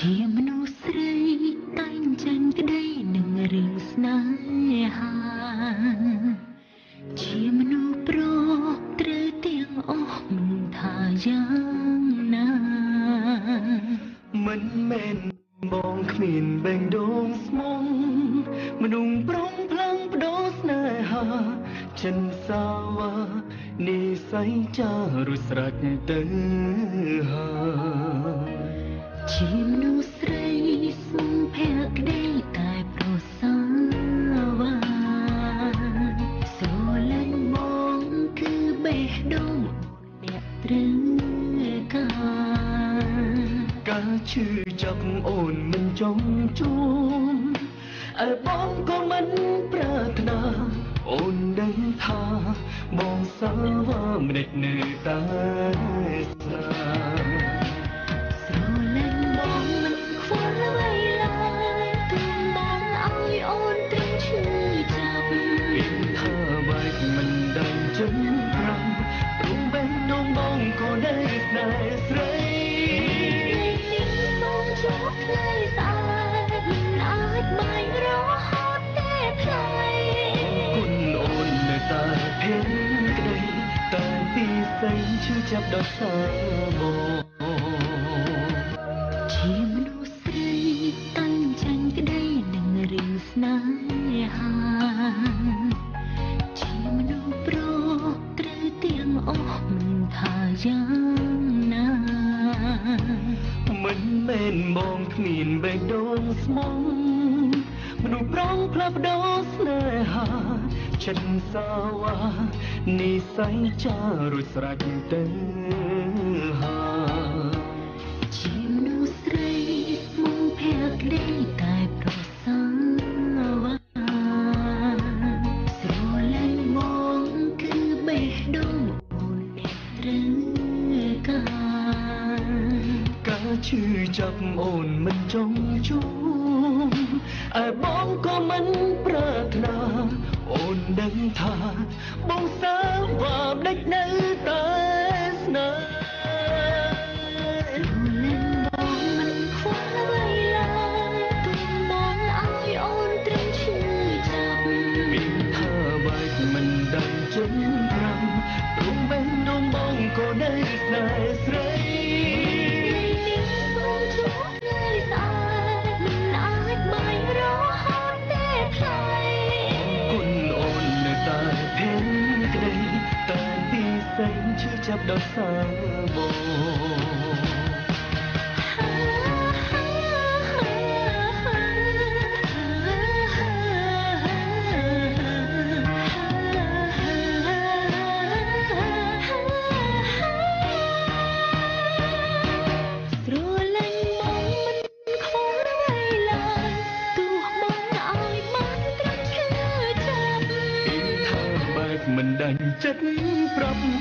ជាមនុស្សស្រីតែងចាញ់ក្តីនឹងរឿងស្នេហាជាមនុស្សប្រុសត្រូវទាំងអស់មិនថាយ៉ាងណាមិនមែនបងគ្មានបេងដូងស្មងមនុស្សប្រុងផ្លាំងបដូរស្នេហាចិនសាវ៉ានិស័យចារុស្រេចទៅហើយជាមនុស្សស្រីសុំភក្តីតែប្រសាវ៉ាស្រលាញ់បងគឺបេះដូងអ្នកត្រូវការឈឺចាប់អូនមិនចង់ជួបឯបងក៏មិនប្រាថ្នាអូនដឹងថាបងសាវ៉ាមិនដេចនៅតែស្នាស្រលាញ់បងមិនខ្វល់អ្វីឡើយទូបងឲ្យអូនត្រឹមឈឺចាប់ពីថាបែកមិនដឹងចិនប្រាំព្រមបេះដូងបងក៏នៅស្នេហ៍ស្រីជួបផ្លូវស្អាតមិនអាចបាញ់រហូតតែថ្លៃគុណអូននៅតែភេទក្តីតែពីស្អីឈឺចាប់ដល់សាបងជាមនុស្សស្រីតាំងចាញ់ក្តីនឹងរឿងស្នេហាជាមនុស្សប្រុសត្រូវទាំងអស់មិនថាយ៉ាងណាមិនមែនបងគ្មានបេះដូងស្មងមនុស្សប្រុងផ្លាស់ប្ដូរស្នេហាចិនសាវ៉ានិស័យចារួចស្រេចទៅហើយជាមនុស្សស្រីមកភក្តីតែប្រសាវ៉ាស្រលាញ់បងគឺបេះដូងអូនអ្នកត្រូវការឈឺចាប់អូនមិនចង់ជួបឯបងក៏មិនប្រាថ្នាអូនដឹងថាបងសាវ៉ាដេចនៅតែស្នេហ៍បងមិនខ្វល់អ្វីឡើយទូបងឲ្យអូនត្រឹមឈឺចាប់មានថាបែកមិនដឹងចិនប្រាំព្រមបេះដូងបងក៏នៅស្នេហ៍ស្រីឈឺចាប់ដល់សាបងមិនដាច់ចិត្តប្រាប់